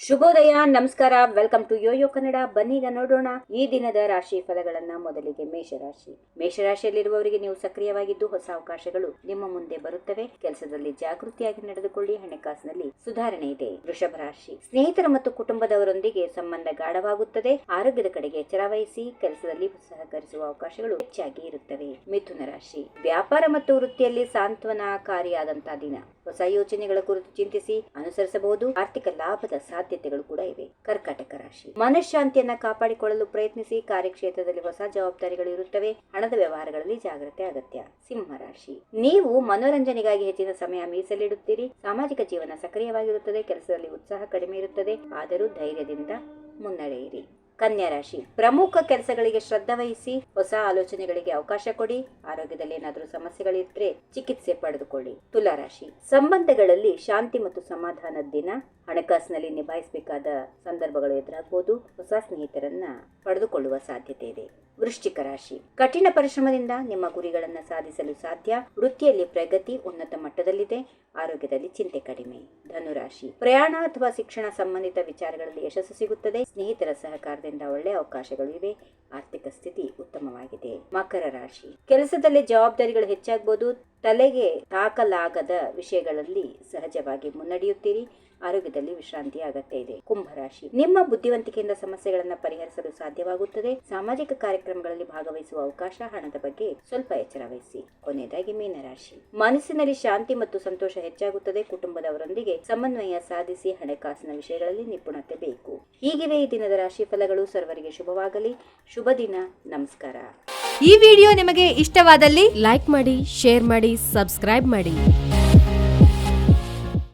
ಶುಭೋದಯ, ನಮಸ್ಕಾರ. Welcome to Yoyo Kannada. ಬನ್ನೀಗ ನೋಡೋಣ ಈ ದಿನದ ರಾಶಿ ಫಲಗಳನ್ನ. ಮೊದಲಿಗೆ ಮೇಷರಾಶಿ. ಮೇಷರಾಶಿಯಲ್ಲಿರುವವರಿಗೆ ನೀವು ಸಕ್ರಿಯವಾಗಿದ್ದು ಹೊಸ ಅವಕಾಶಗಳು ನಿಮ್ಮ ಮುಂದೆ ಬರುತ್ತವೆ. ಕೆಲಸದಲ್ಲಿ ಜಾಗೃತಿಯಾಗಿ ನಡೆದುಕೊಳ್ಳಿ. ಹಣಕಾಸಿನಲ್ಲಿ ಸುಧಾರಣೆ ಇದೆ. ವೃಷಭ ರಾಶಿ. ಸ್ನೇಹಿತರ ಮತ್ತು ಕುಟುಂಬದವರೊಂದಿಗೆ ಸಂಬಂಧ ಗಾಢವಾಗುತ್ತದೆ. ಆರೋಗ್ಯದ ಕಡೆಗೆ ಎಚ್ಚರ ವಹಿಸಿ. ಕೆಲಸದಲ್ಲಿ ಸಹಕರಿಸುವ ಅವಕಾಶಗಳು ಹೆಚ್ಚಾಗಿ ಇರುತ್ತವೆ. ಮಿಥುನ ರಾಶಿ. ವ್ಯಾಪಾರ ಮತ್ತು ವೃತ್ತಿಯಲ್ಲಿ ಸಾಂತ್ವನಕಾರಿಯಾದಂತಹ ದಿನ. ಹೊಸ ಯೋಜನೆಗಳ ಕುರಿತು ಚಿಂತಿಸಿ ಅನುಸರಿಸಬಹುದು. ಆರ್ಥಿಕ ಲಾಭದ ಸಾಧ್ಯತೆಗಳು ಕೂಡ ಇವೆ. ಕರ್ಕಾಟಕ ರಾಶಿ. ಮನಃಶಾಂತಿಯನ್ನ ಕಾಪಾಡಿಕೊಳ್ಳಲು ಪ್ರಯತ್ನಿಸಿ. ಕಾರ್ಯಕ್ಷೇತ್ರದಲ್ಲಿ ಹೊಸ ಜವಾಬ್ದಾರಿಗಳು ಇರುತ್ತವೆ. ಹಣದ ವ್ಯವಹಾರಗಳಲ್ಲಿ ಜಾಗ್ರತೆ ಅಗತ್ಯ. ಸಿಂಹ ರಾಶಿ. ನೀವು ಮನೋರಂಜನೆಗಾಗಿ ಹೆಚ್ಚಿನ ಸಮಯ ಮೀಸಲಿಡುತ್ತೀರಿ. ಸಾಮಾಜಿಕ ಜೀವನ ಸಕ್ರಿಯವಾಗಿರುತ್ತದೆ. ಕೆಲಸದಲ್ಲಿ ಉತ್ಸಾಹ ಕಡಿಮೆ ಇರುತ್ತದೆ, ಆದರೂ ಧೈರ್ಯದಿಂದ ಮುನ್ನಡೆಯಿರಿ. ಕನ್ಯಾ ರಾಶಿ. ಪ್ರಮುಖ ಕೆಲಸಗಳಿಗೆ ಶ್ರದ್ಧೆ ವಹಿಸಿ. ಹೊಸ ಆಲೋಚನೆಗಳಿಗೆ ಅವಕಾಶ ಕೊಡಿ. ಆರೋಗ್ಯದಲ್ಲಿ ಏನಾದರೂ ಸಮಸ್ಯೆಗಳಿದ್ರೆ ಚಿಕಿತ್ಸೆ ಪಡೆದುಕೊಳ್ಳಿ. ತುಲಾ ರಾಶಿ. ಸಂಬಂಧಗಳಲ್ಲಿ ಶಾಂತಿ ಮತ್ತು ಸಮಾಧಾನದ ದಿನ. ಹಣಕಾಸಿನಲ್ಲಿ ನಿಭಾಯಿಸಬೇಕಾದ ಸಂದರ್ಭಗಳು ಎದುರಾಗಬಹುದು. ಹೊಸ ಸ್ನೇಹಿತರನ್ನ ಪಡೆದುಕೊಳ್ಳುವ ಸಾಧ್ಯತೆ ಇದೆ. ವೃಶ್ಚಿಕ ರಾಶಿ. ಕಠಿಣ ಪರಿಶ್ರಮದಿಂದ ನಿಮ್ಮ ಗುರಿಗಳನ್ನು ಸಾಧಿಸಲು ಸಾಧ್ಯ. ವೃತ್ತಿಯಲ್ಲಿ ಪ್ರಗತಿ ಉನ್ನತ ಮಟ್ಟದಲ್ಲಿದೆ. ಆರೋಗ್ಯದಲ್ಲಿ ಚಿಂತೆ ಕಡಿಮೆ. ಧನುರಾಶಿ. ಪ್ರಯಾಣ ಅಥವಾ ಶಿಕ್ಷಣ ಸಂಬಂಧಿತ ವಿಚಾರಗಳಲ್ಲಿ ಯಶಸ್ಸು ಸಿಗುತ್ತದೆ. ಸ್ನೇಹಿತರ ಸಹಕಾರದಿಂದ ಒಳ್ಳೆಯ ಅವಕಾಶಗಳು ಇವೆ. ಆರ್ಥಿಕ ಸ್ಥಿತಿ ಉತ್ತಮವಾಗಿದೆ. ಮಕರ ರಾಶಿ. ಕೆಲಸದಲ್ಲಿ ಜವಾಬ್ದಾರಿಗಳು ಹೆಚ್ಚಾಗಬಹುದು. ತಲೆಗೆ ತಾಕಲಾಗದ ವಿಷಯಗಳಲ್ಲಿ ಸಹಜವಾಗಿ ಮುನ್ನಡೆಯುತ್ತೀರಿ. ಆರೋಗ್ಯದಲ್ಲಿ ವಿಶ್ರಾಂತಿಯ ಅಗತ್ಯ ಇದೆ. ಕುಂಭರಾಶಿ. ನಿಮ್ಮ ಬುದ್ಧಿವಂತಿಕೆಯಿಂದ ಸಮಸ್ಯೆಗಳನ್ನು ಪರಿಹರಿಸಲು ಸಾಧ್ಯವಾಗುತ್ತದೆ. ಸಾಮಾಜಿಕ ಕಾರ್ಯಕ್ರಮಗಳಲ್ಲಿ ಭಾಗವಹಿಸುವ ಅವಕಾಶ. ಹಣದ ಬಗ್ಗೆ ಸ್ವಲ್ಪ ಎಚ್ಚರ ವಹಿಸಿ. ಕೊನೆಯದಾಗಿ ಮೀನರಾಶಿ. ಮನಸ್ಸಿನಲ್ಲಿ ಶಾಂತಿ ಮತ್ತು ಸಂತೋಷ ಹೆಚ್ಚಾಗುತ್ತದೆ. ಕುಟುಂಬದವರೊಂದಿಗೆ ಸಮನ್ವಯ ಸಾಧಿಸಿ. ಹಣಕಾಸಿನ ವಿಷಯಗಳಲ್ಲಿ ನಿಪುಣತೆ ಬೇಕು. ಹೀಗಿವೆ ಈ ದಿನದ ರಾಶಿ ಫಲಗಳು. ಸರ್ವರಿಗೆ ಶುಭವಾಗಲಿ. ಶುಭ ದಿನ. ನಮಸ್ಕಾರ. ಈ ವಿಡಿಯೋ ನಿಮಗೆ ಇಷ್ಟವಾದಲ್ಲಿ ಲೈಕ್ ಮಾಡಿ, ಶೇರ್ ಮಾಡಿ, ಸಬ್ಸ್ಕ್ರೈಬ್ ಮಾಡಿ.